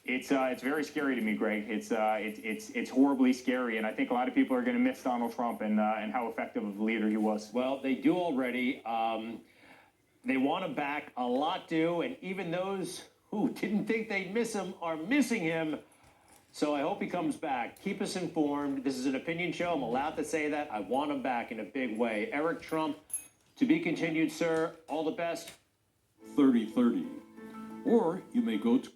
It's very scary to me, Greg. It's horribly scary, and I think a lot of people are going to miss Donald Trump and how effective of a leader he was. Well, they do already. They want him back. A lot do, and even those who didn't think they'd miss him are missing him. So I hope he comes back. Keep us informed. This is an opinion show. I'm allowed to say that. I want him back in a big way. Eric Trump, to be continued, sir. All the best. 30-30. Or you may go to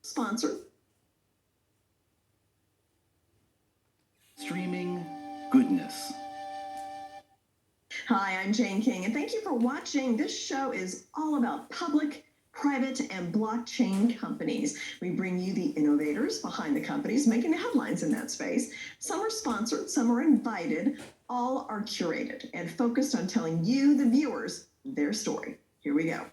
sponsor. Streaming goodness. Hi, I'm Jane King, and thank you for watching. This show is all about public, private, and blockchain companies. We bring you the innovators behind the companies making the headlines in that space. Some are sponsored, some are invited, all are curated and focused on telling you, the viewers, their story. Here we go.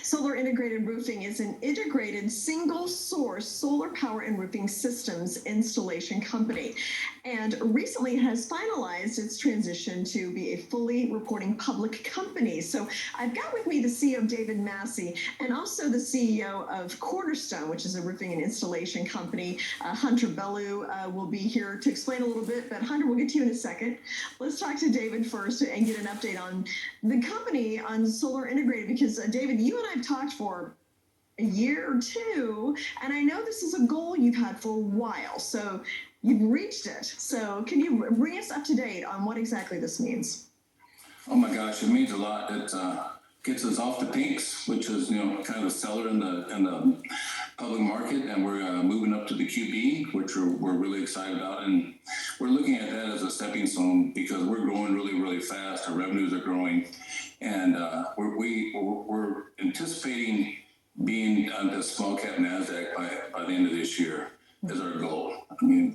Solar Integrated Roofing is an integrated single-source solar power and roofing systems installation company, and recently has finalized its transition to be a fully reporting public company. So I've got with me the CEO, David Massey, and also the CEO of Cornerstone, which is a roofing and installation company. Hunter Bellew will be here to explain a little bit, but Hunter, we'll get to you in a second. Let's talk to David first and get an update on the company, on Solar Integrated, because David, you and I have talked for a year or two, and I know this is a goal you've had for a while, so you've reached it. So can you bring us up to date on what exactly this means? Oh my gosh, it means a lot. It gets us off the pinks, which is kind of the seller in the public market, and we're moving up to the QB, which we're really excited about, and we're looking at that as a stepping stone because we're growing really, really fast. Our revenues are growing, and we're anticipating being on the small cap NASDAQ by the end of this year is our goal. I mean,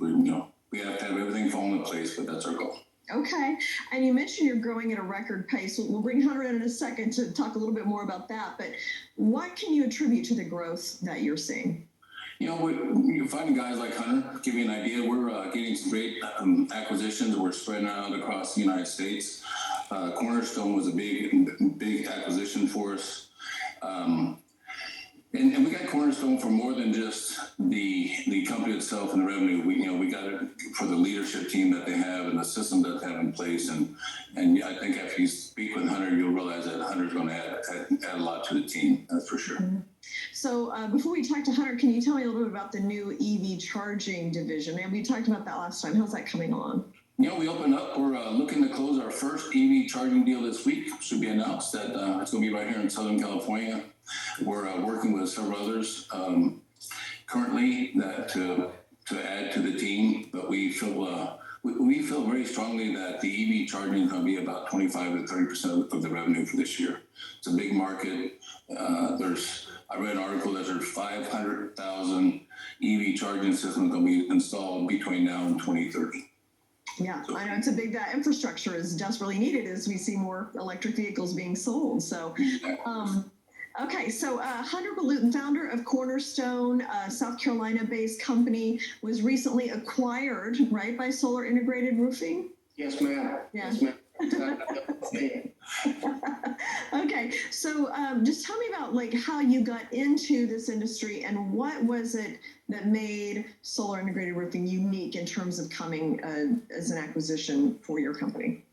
we have to have everything fall into place, but that's our goal. Okay, and you mentioned you're growing at a record pace. We'll bring Hunter in a second to talk a little bit more about that, but what can you attribute to the growth that you're seeing? You're finding guys like Hunter, to give you an idea, we're getting some great acquisitions. We're spreading out across the United States. Cornerstone was a big acquisition for us. And we got Cornerstone for more than just the company itself and the revenue. We got it for the leadership team that they have and the system that they have in place. And I think after you speak with Hunter, you'll realize that Hunter's going to add a lot to the team. That's for sure. Mm-hmm. So before we talk to Hunter, can you tell me a little bit about the new EV charging division? And we talked about that last time. How's that coming along? We opened up. We're looking to close our first EV charging deal this week. Should be announced that it's going to be right here in Southern California. We're working with several others currently to add to the team, but we feel very strongly that the EV charging is going to be about 25 to 30% of the revenue for this year. It's a big market. I read an article that there's 500,000 EV charging systems going to be installed between now and 2030. Yeah, I know it's a big, that infrastructure is desperately needed as we see more electric vehicles being sold. So, okay, so Hunter Bellew, founder of Cornerstone, South Carolina-based company, was recently acquired, right, by Solar Integrated Roofing? Yes, ma'am. Yeah. Yes, ma'am. Okay, so just tell me about like how you got into this industry and what was it that made solar integrated roofing unique in terms of coming as an acquisition for your company?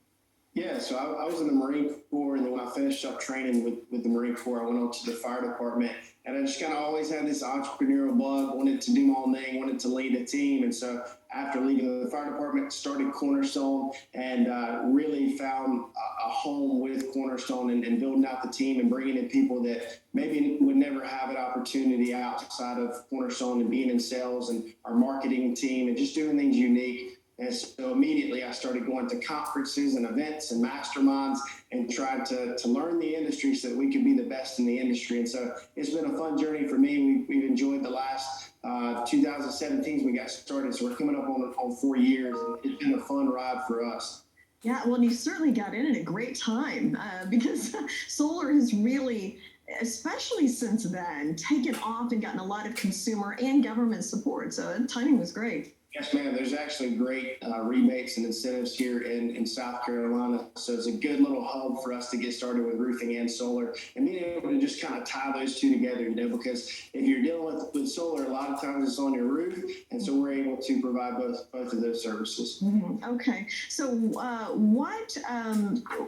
Yeah, so I was in the Marine Corps, and then when I finished up training with the Marine Corps, I went on to the fire department, and I just kind of always had this entrepreneurial bug, wanted to do my own thing, wanted to lead a team, and so after leaving the fire department, started Cornerstone, and really found a home with Cornerstone and building out the team and bringing in people that maybe would never have an opportunity outside of Cornerstone and being in sales and our marketing team and just doing things unique. And so immediately I started going to conferences and events and masterminds and tried to learn the industry so that we could be the best in the industry. And so it's been a fun journey for me. We've enjoyed the last 2017 we got started. So we're coming up on 4 years. It's been a fun ride for us. Yeah, well, you certainly got in at a great time because solar has really, especially since then, taken off and gotten a lot of consumer and government support. So the timing was great. Yes, ma'am. There's actually great rebates and incentives here in South Carolina. So it's a good little hub for us to get started with roofing and solar and being able to just kind of tie those two together, because if you're dealing with solar, a lot of times it's on your roof. And so we're able to provide both of those services. Mm-hmm. Okay. So what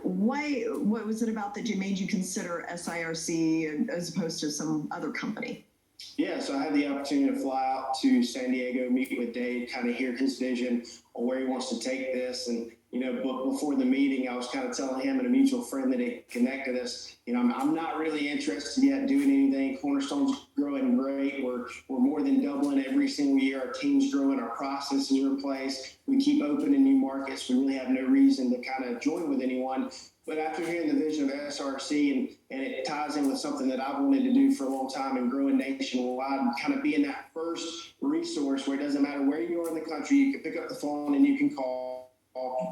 was it about that made you consider SIRC as opposed to some other company? Yeah, so I had the opportunity to fly out to San Diego, meet with Dave, kind of hear his vision on where he wants to take this. And, before the meeting, I was kind of telling him and a mutual friend that had connected us, I'm not really interested yet in doing anything. Cornerstone's growing great. We're more than doubling every single year. Our team's growing, our processes are in place. We keep opening new markets. We really have no reason to kind of join with anyone. But after hearing the vision of SRC and it ties in with something that I've wanted to do for a long time and growing nationwide, and kind of being that first resource where it doesn't matter where you are in the country, you can pick up the phone and you can call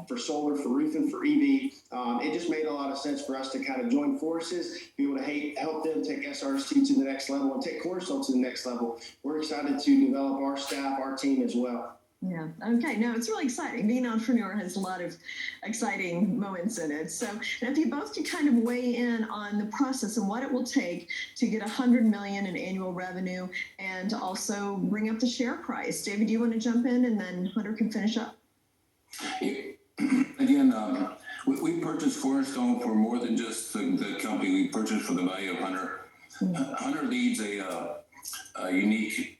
for solar, for roofing, for EV. It just made a lot of sense for us to kind of join forces, be able to help them take SRC to the next level and take Cornerstone to the next level. We're excited to develop our staff, our team as well. Yeah. Okay. No, it's really exciting. Being an entrepreneur has a lot of exciting moments in it. So if you both could kind of weigh in on the process and what it will take to get $100 million in annual revenue and also bring up the share price. David, do you want to jump in and then Hunter can finish up? Again, we purchased Cornerstone for more than just the company. We purchased for the value of Hunter. Hunter leads a unique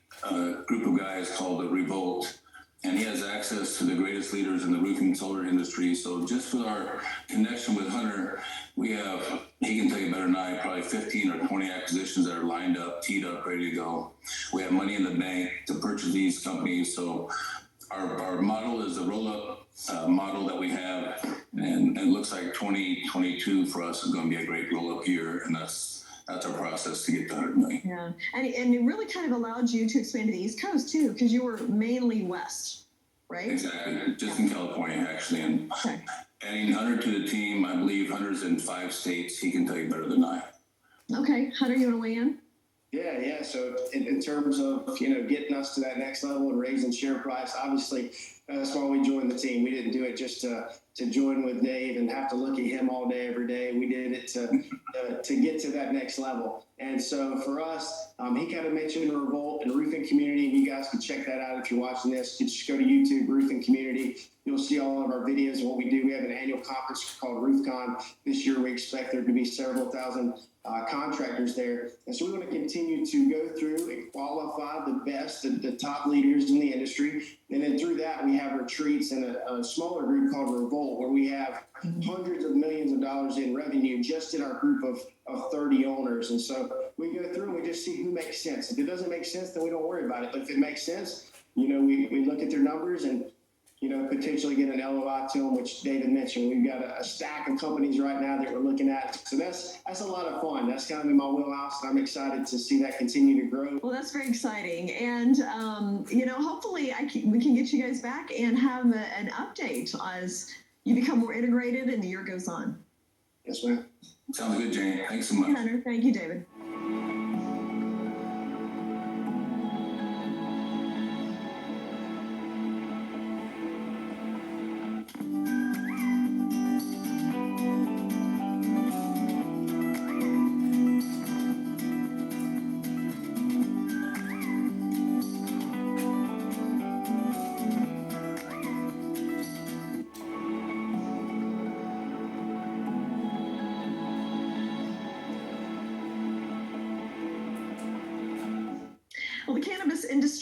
group of guys called the Revolt. And he has access to the greatest leaders in the roofing solar industry. So just with our connection with Hunter, he can tell you better than I, probably 15 or 20 acquisitions that are lined up, teed up, ready to go. We have money in the bank to purchase these companies. So our model is the roll-up model that we have. And it looks like 2022 for us is going to be a great roll-up year. And that's our process to get to 100 million. Yeah, and it really kind of allowed you to expand to the East Coast too, because you were mainly West, right? Exactly, just in California actually. And adding Hunter to the team, I believe Hunter's in 5 states. He can tell you better than I. Okay, Hunter, you want to weigh in? Yeah. So in terms of getting us to that next level and raising share price, obviously that's why we joined the team. We didn't do it just to join with Dave and have to look at him all day every day. We did it to get to that next level. And so for us, he kind of mentioned the Revolt and roofing community, and you guys can check that out if you're watching this. You just go to YouTube, roofing community. You'll see all of our videos of what we do. We have an annual conference called RoofCon. This year we expect there to be several thousand contractors there. And so we want to continue to go through and qualify the best, the top leaders in the industry. And then through that, we have retreats in a smaller group called Revolt, where we have hundreds of millions of dollars in revenue just in our group of 30 owners. And so we go through and we just see who makes sense. If it doesn't make sense, then we don't worry about it. But if it makes sense, we look at their numbers and potentially get an LOI to them, which David mentioned. We've got a stack of companies right now that we're looking at. So that's a lot of fun. That's kind of in my wheelhouse, and I'm excited to see that continue to grow. Well, that's very exciting. And, hopefully we can get you guys back and have an update as you become more integrated and the year goes on. Yes, ma'am. Sounds good, Jane. Thanks so much. Hunter, thank you, David.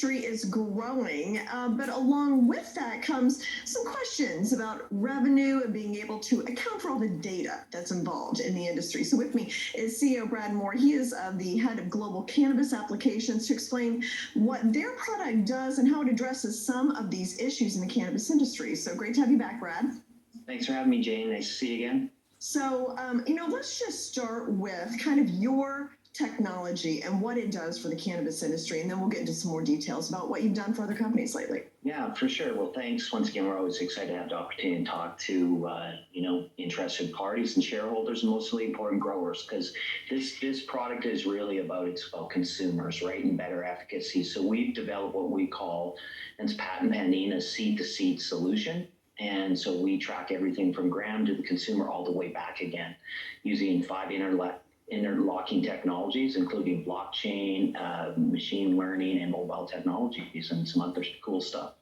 industry is growing, but along with that comes some questions about revenue and being able to account for all the data that's involved in the industry. So with me is CEO Brad Moore. He is the head of global cannabis applications to explain what their product does and how it addresses some of these issues in the cannabis industry. So great to have you back, Brad. Thanks for having me, Jane. Nice to see you again. So, let's just start with kind of your technology and what it does for the cannabis industry, and then we'll get into some more details about what you've done for other companies lately. Yeah, for sure. Well, thanks. Once again, we're always excited to have the opportunity to talk to, interested parties and shareholders, and mostly important growers, because this product is really about consumers, right, and better efficacy. So we've developed what we call, and it's patent pending, a seed-to-seed solution. And so we track everything from gram to the consumer all the way back again using 5 interlocking technologies, including blockchain, machine learning, and mobile technologies, and some other cool stuff.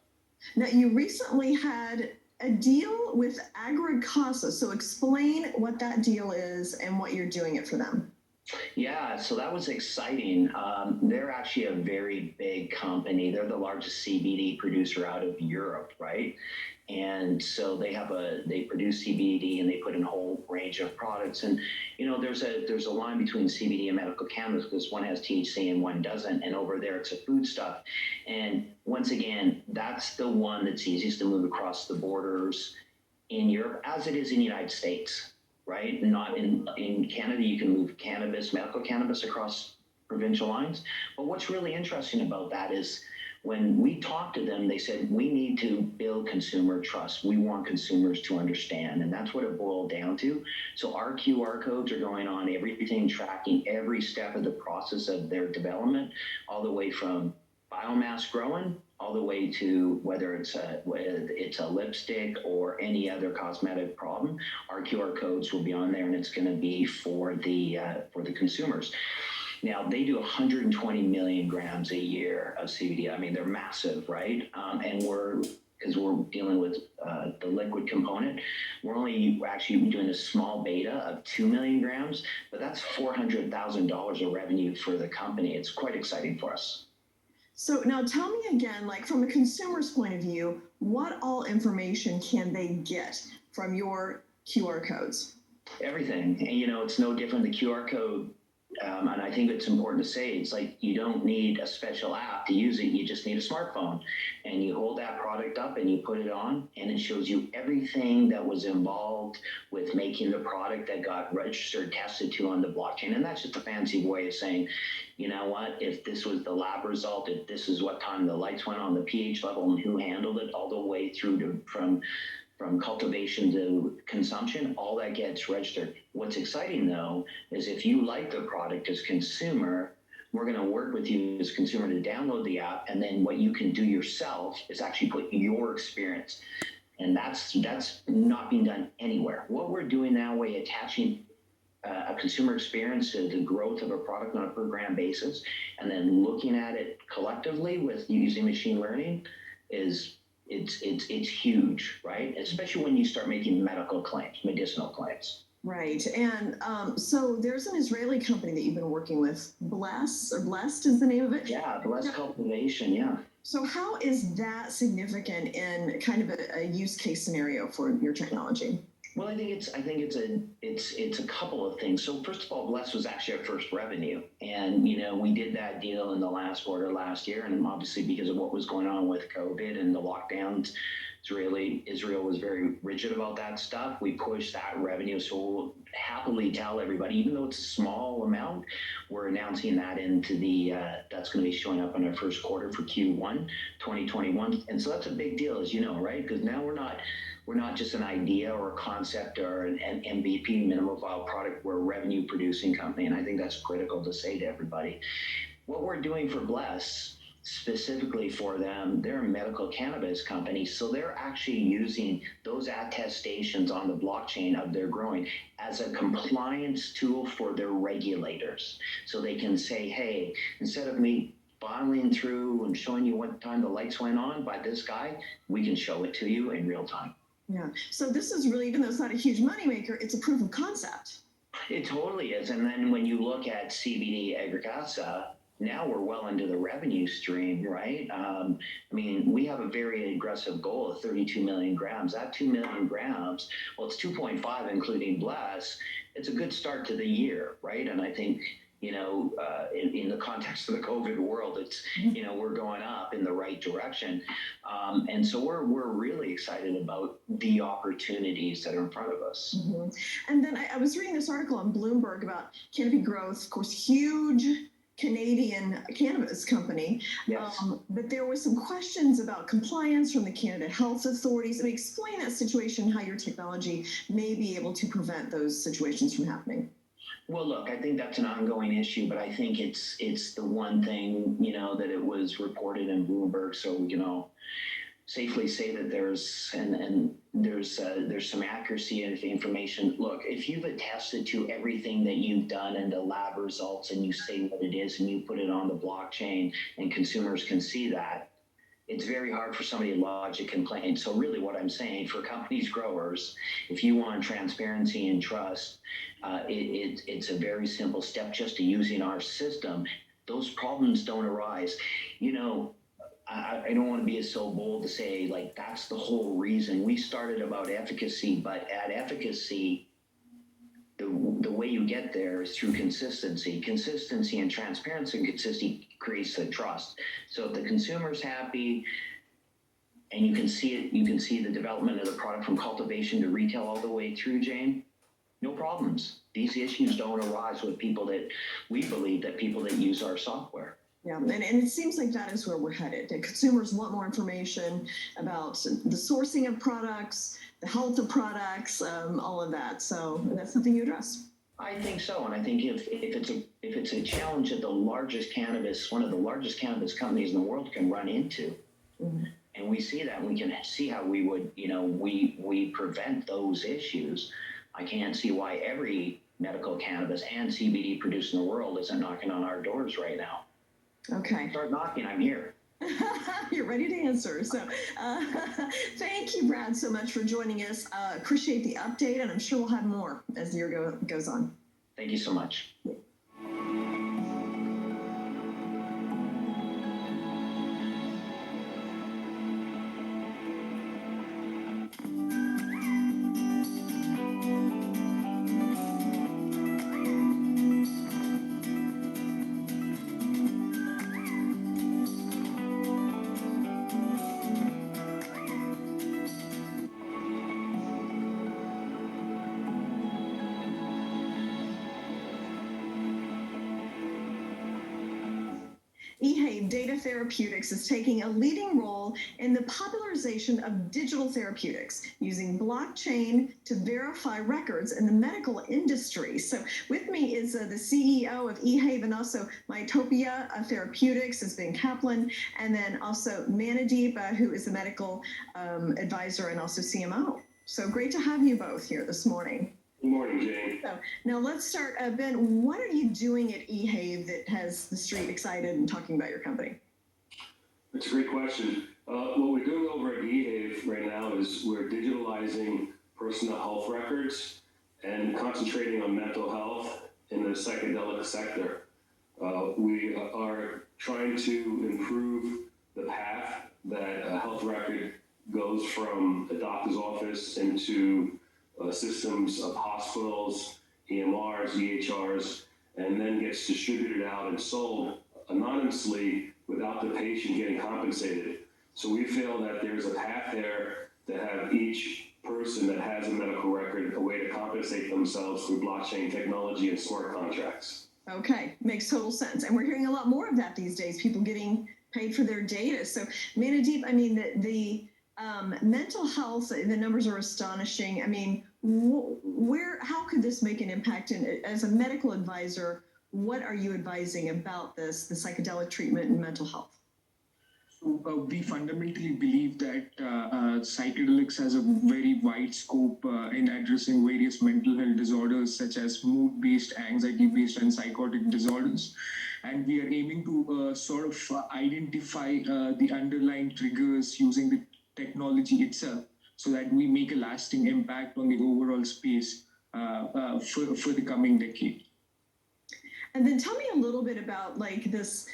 Now, you recently had a deal with Agricasa. So explain what that deal is and what you're doing it for them. Yeah, so that was exciting. They're actually a very big company. They're the largest CBD producer out of Europe, right? And so they produce CBD and they put in a whole range of products. And there's a line between CBD and medical cannabis because one has THC and one doesn't. And over there it's a food stuff. And once again, that's the one that's easiest to move across the borders in Europe, as it is in the United States. Right? Not in Canada, you can move medical cannabis across provincial lines. But what's really interesting about that is when we talked to them, they said, we need to build consumer trust. We want consumers to understand. And that's what it boiled down to. So our QR codes are going on everything, tracking every step of the process of their development, all the way from biomass growing, all the way to whether it's a lipstick or any other cosmetic problem. Our QR codes will be on there, and it's going to be for the consumers. Now, they do 120 million grams a year of CBD. I mean, they're massive, right? And because we're dealing with the liquid component, we're only actually doing a small beta of 2 million grams, but that's $400,000 of revenue for the company. It's quite exciting for us. So now tell me again, like from a consumer's point of view, what all information can they get from your QR codes? Everything. And, it's no different. The QR code, and I think it's important to say, it's like you don't need a special app to use it. You just need a smartphone. And you hold that product up and you put it on, and it shows you everything that was involved with making the product that got registered, tested to on the blockchain. And that's just a fancy way of saying, you know what, if this was the lab result, if this is what time the lights went on, the pH level, and who handled it, all the way through to from cultivation to consumption, all that gets registered. What's exciting, though, is if you like the product as consumer, we're going to work with you as consumer to download the app, and then what you can do yourself is actually put your experience. And that's not being done anywhere. What we're doing now, we're attaching a consumer experience to the growth of a product on a per gram basis, and then looking at it collectively with using machine learning it's huge, right? Especially when you start making medicinal claims. Right. And so there's an Israeli company that you've been working with, Blessed is the name of it? Yeah, Blessed Cultivation, yeah. So how is that significant in kind of a use case scenario for your technology? Well, I think it's a couple of things. So first of all, Bless was actually our first revenue, and we did that deal in the last quarter last year, and obviously because of what was going on with COVID and the lockdowns, Israel was very rigid about that stuff. We pushed that revenue, so we'll happily tell everybody, even though it's a small amount, we're announcing that into that's going to be showing up in our first quarter for Q1 2021, and so that's a big deal, as you know, right? Because now we're not just an idea or a concept or an MVP, minimum viable product. We're a revenue producing company. And I think that's critical to say to everybody. What we're doing for Bless, specifically for them, they're a medical cannabis company. So they're actually using those attestations on the blockchain of their growing as a compliance tool for their regulators. So they can say, hey, instead of me filing through and showing you what time the lights went on by this guy, we can show it to you in real time. Yeah. So this is really, even though it's not a huge moneymaker, it's a proof of concept. It totally is. And then when you look at CBD Agricasa, now we're well into the revenue stream, right? I mean, we have a very aggressive goal of 32 million grams. That 2 million grams, well, it's 2.5 including Bless. It's a good start to the year, right? And I think, you know, in the context of the COVID world, it's, you know, we're going up in the right direction. And so we're really excited about the opportunities that are in front of us. Mm-hmm. And then I was reading this article on Bloomberg about Canopy Growth, of course, huge Canadian cannabis company. Yes. But there were some questions about compliance from the Canada Health Authorities. I mean, explain that situation, how your technology may be able to prevent those situations from happening. Well, look, I think that's an ongoing issue, but I think it's the one thing, you know, that it was reported in Bloomberg. So, you know, safely say that there's some accuracy in the information. Look, if you've attested to everything that you've done in the lab results and you say what it is and you put it on the blockchain and consumers can see that, it's very hard for somebody to lodge a complaint. So really what I'm saying for companies, growers, if you want transparency and trust, it's a very simple step just to using our system. Those problems don't arise. You know, I don't want to be so bold to say, like, that's the whole reason. We started about efficacy, but at efficacy, the way you get there is through consistency. Consistency and transparency and consistency creates the trust. So if the consumer's happy and you can see it, you can see the development of the product from cultivation to retail all the way through, Jane, no problems. These issues don't arise with people that we believe that people that use our software. Yeah, and it seems like that is where we're headed. And consumers want more information about the sourcing of products, the health of products, all of that. So that's something you address. I think so, and I think if it's a challenge that one of the largest cannabis companies in the world can run into, mm-hmm. and we see that, we can see how we would, you know, we prevent those issues. I can't see why every medical cannabis and CBD producer in the world isn't knocking on our doors right now. Okay. Start knocking, I'm here. You're ready to answer. So thank you, Brad, so much for joining us. Appreciate the update, and I'm sure we'll have more as the year goes on. Thank you so much. Ehave Data Therapeutics is taking a leading role in the popularization of digital therapeutics using blockchain to verify records in the medical industry. So with me is the CEO of Ehave and also Mytopia Therapeutics is Ben Kaplan, and then also Manadeep, who is the medical advisor and also CMO. So great to have you both here this morning. Good morning, Jane. So now let's start. Ben, what are you doing at Ehave that has the street excited and talking about your company? That's a great question. What we're doing over at Ehave right now is we're digitalizing personal health records and concentrating on mental health in the psychedelic sector. We are trying to improve the path that a health record goes from a doctor's office into systems of hospitals, EMRs, EHRs, and then gets distributed out and sold anonymously without the patient getting compensated. So we feel that there's a path there to have each person that has a medical record a way to compensate themselves through blockchain technology and smart contracts. Okay, makes total sense. And we're hearing a lot more of that these days, people getting paid for their data. So Manadeep, I mean, the mental health, the numbers are astonishing. I mean, how could this make an impact? And as a medical advisor, what are you advising about the psychedelic treatment and mental health? So we fundamentally believe that psychedelics has a very wide scope in addressing various mental health disorders such as mood-based, anxiety-based, and psychotic disorders. And we are aiming to sort of identify the underlying triggers using the technology itself, so that we make a lasting impact on the overall space for the coming decade. And then tell me a little bit about like this,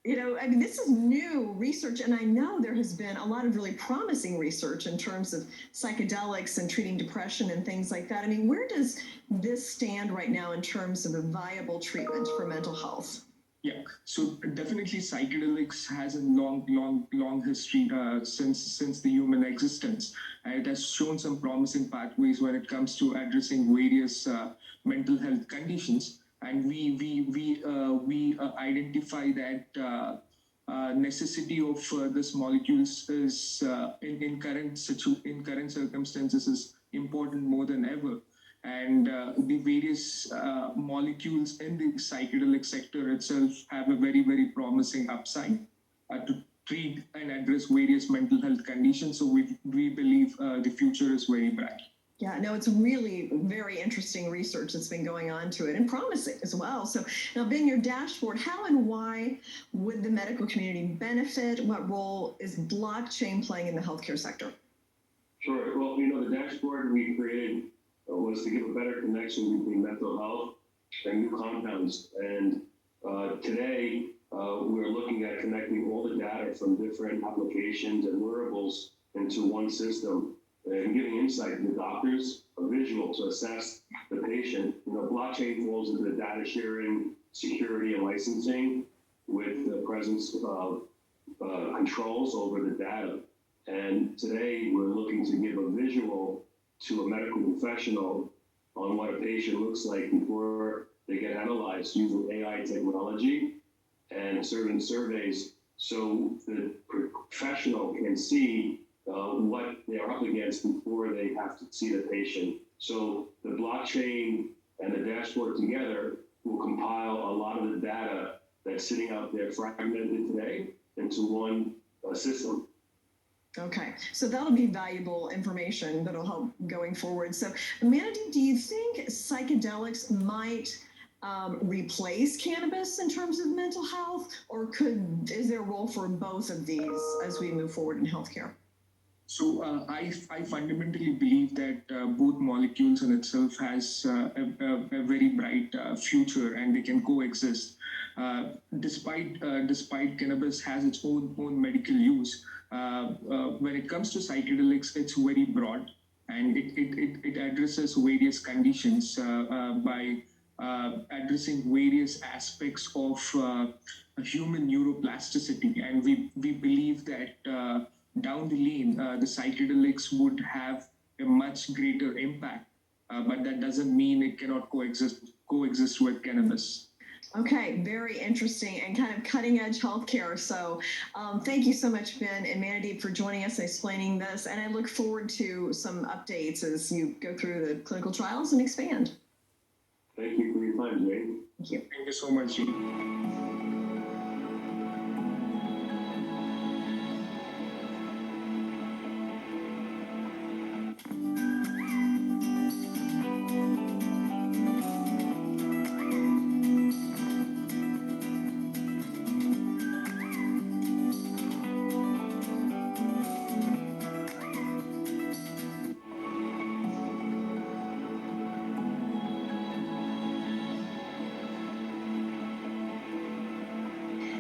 I mean, this is new research, and I know there has been a lot of really promising research in terms of psychedelics and treating depression and things like that. I mean, where does this stand right now in terms of a viable treatment for mental health? Yeah, so definitely psychedelics has a long history since the human existence. It has shown some promising pathways when it comes to addressing various mental health conditions. And we identify that necessity of this molecules is in current circumstances is important more than ever. And the various molecules in the psychedelic sector itself have a very promising upside to treat and address various mental health conditions. So we believe the future is very bright. Yeah, no, it's really very interesting research that's been going on to it and promising as well. So now, Ben, your dashboard, how and why would the medical community benefit? What role is blockchain playing in the healthcare sector? Sure. Well, the dashboard we created was to give a better connection between mental health and new compounds. And today, we're looking at connecting all the data from different applications and wearables into one system and giving insight to the doctors, a visual to assess the patient. Blockchain falls into the data sharing, security, and licensing with the presence of controls over the data. And today, we're looking to give a visual to a medical professional on what a patient looks like before they get analyzed using AI technology and certain surveys, so the professional can see what they're up against before they have to see the patient. So the blockchain and the dashboard together will compile a lot of the data that's sitting out there fragmented today into one system. Okay, so that'll be valuable information that'll help going forward. So, Mandy, do you think psychedelics might replace cannabis in terms of mental health, or is there a role for both of these as we move forward in healthcare? So I fundamentally believe that both molecules in itself has a very bright future, and they can coexist. Despite cannabis has its own medical use, when it comes to psychedelics, it's very broad, and it addresses various conditions by addressing various aspects of human neuroplasticity. And we believe that down the lane, the psychedelics would have a much greater impact, but that doesn't mean it cannot coexist with cannabis. Okay, very interesting and kind of cutting edge healthcare. So thank you so much, Ben and Mandy, for joining us and explaining this. And I look forward to some updates as you go through the clinical trials and expand. Thank you for your time, Jane. Thank you. Thank you so much, Jane.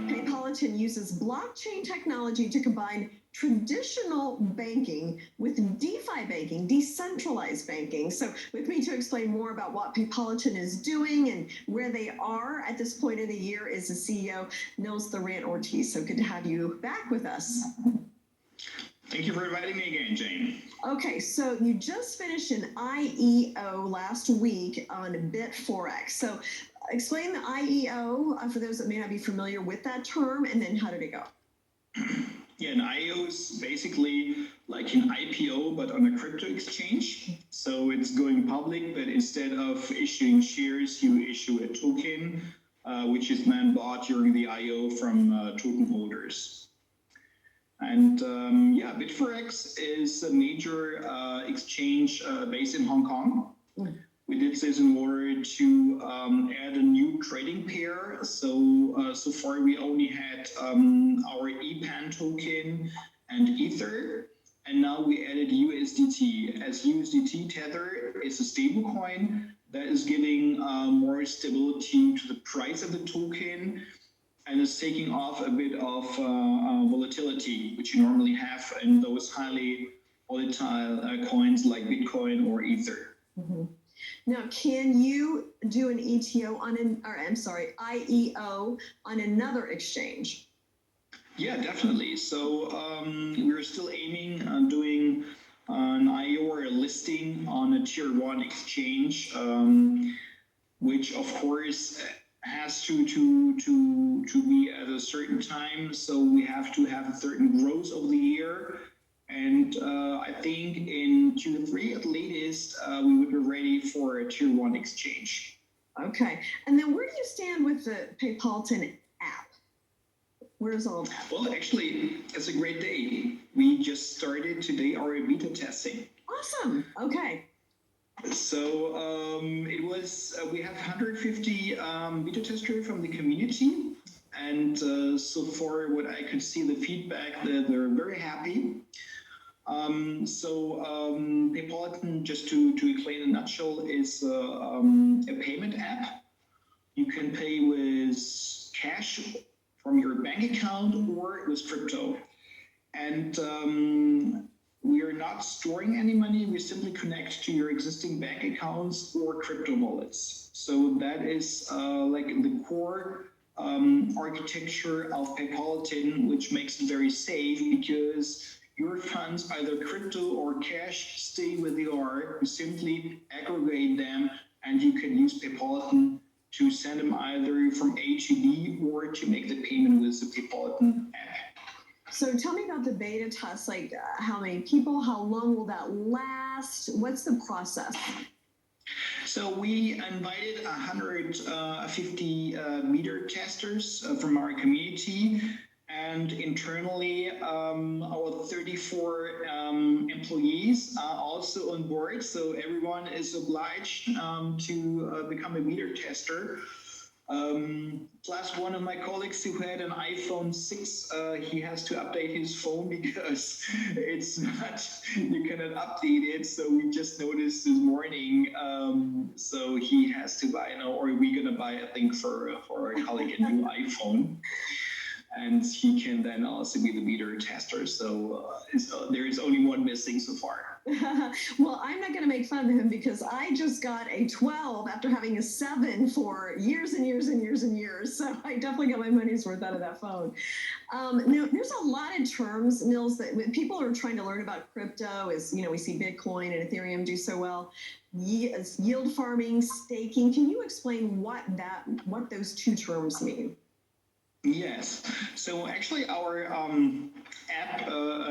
Paypolitan uses blockchain technology to combine traditional banking with DeFi banking, decentralized banking. So with me to explain more about what Paypolitan is doing and where they are at this point in the year is the CEO, Nils Thorant-Ortiz. So good to have you back with us. Thank you for inviting me again, Jane. Okay, so you just finished an IEO last week on BitForex. So explain the IEO for those that may not be familiar with that term, and then how did it go? Yeah, an IEO is basically like an IPO, but on a crypto exchange. So it's going public, but instead of issuing shares, you issue a token, which is then bought during the IEO from token holders. And yeah, BitForex is a major exchange based in Hong Kong. We did this in order to add a new trading pair. So so far we only had our EPAN token and Ether, and now we added USDT. As USDT Tether is a stable coin, That is giving more stability to the price of the token and is taking off a bit of volatility, which you normally have in those highly volatile coins like Bitcoin or Ether. Mm-hmm. Now, can you do an IEO on another exchange? Yeah, definitely. So we're still aiming on doing an IO or a listing on a tier 1 exchange, which of course has to be at a certain time. So we have to have a certain growth over the year. And I think in Q3 at latest, we would be ready for a tier 1 exchange. Okay. And then where do you stand with the Paypolitan app? Where's all that? Well, actually, it's a great day. We just started today our beta testing. Awesome. Okay. So it was, we have 150 beta testers from the community. And so far, what I could see, the feedback, they're very happy. Paypolitan, just to explain in a nutshell, is a payment app. You can pay with cash from your bank account or with crypto. And we are not storing any money. We simply connect to your existing bank accounts or crypto wallets. So that is like the core architecture of Paypolitan, which makes it very safe because your funds, either crypto or cash, stay where they are. You simply aggregate them, and you can use Paypolitan to send them either from A to B or to make the payment with the Paypolitan app. So tell me about the beta test, like how many people, how long will that last? What's the process? So we invited 150 beta testers from our community. And internally, our 34 employees are also on board. So everyone is obliged to become a beta tester. Plus one of my colleagues who had an iPhone 6, he has to update his phone because it's not, you cannot update it. So we just noticed this morning. So he has to buy, or we're going to buy, I think, for our colleague a new iPhone. And he can then also be the beta tester. So there is only one missing so far. Well, I'm not going to make fun of him because I just got a 12 after having a 7 for years and years and years and years. So I definitely got my money's worth out of that phone. Now, there's a lot of terms, Nils, that when people are trying to learn about crypto, is, we see Bitcoin and Ethereum do so well. Yield farming, staking. Can you explain what those two terms mean? Yes. So actually our app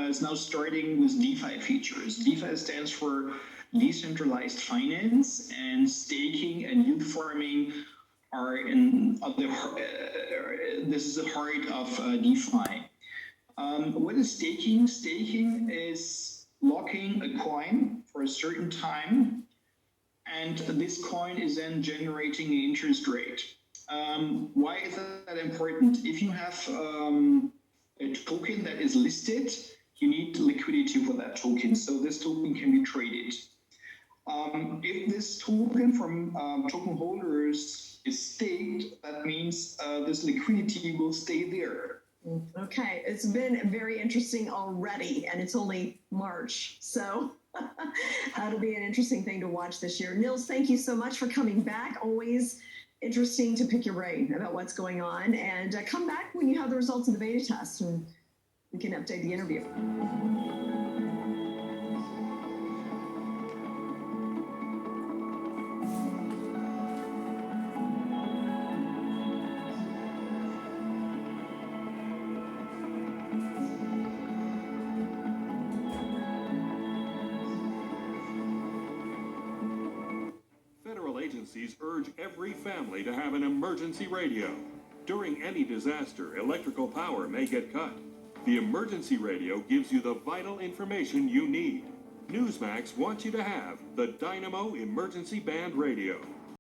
is now starting with DeFi features. DeFi stands for decentralized finance, and staking and yield farming are this is the heart of DeFi. What is staking? Staking is locking a coin for a certain time, and this coin is then generating an interest rate. Why is that important? If you have a token that is listed, you need liquidity for that token. So this token can be traded. If this token from token holders is staked, that means this liquidity will stay there. Okay, it's been very interesting already, and it's only March. So that'll be an interesting thing to watch this year. Nils, thank you so much for coming back. Always interesting to pick your brain about what's going on, and come back when you have the results of the beta test and we can update the interview. Agencies urge every family to have an emergency radio. During any disaster, electrical power may get cut. The emergency radio gives you the vital information you need. Newsmax wants you to have the Dynamo Emergency Band Radio.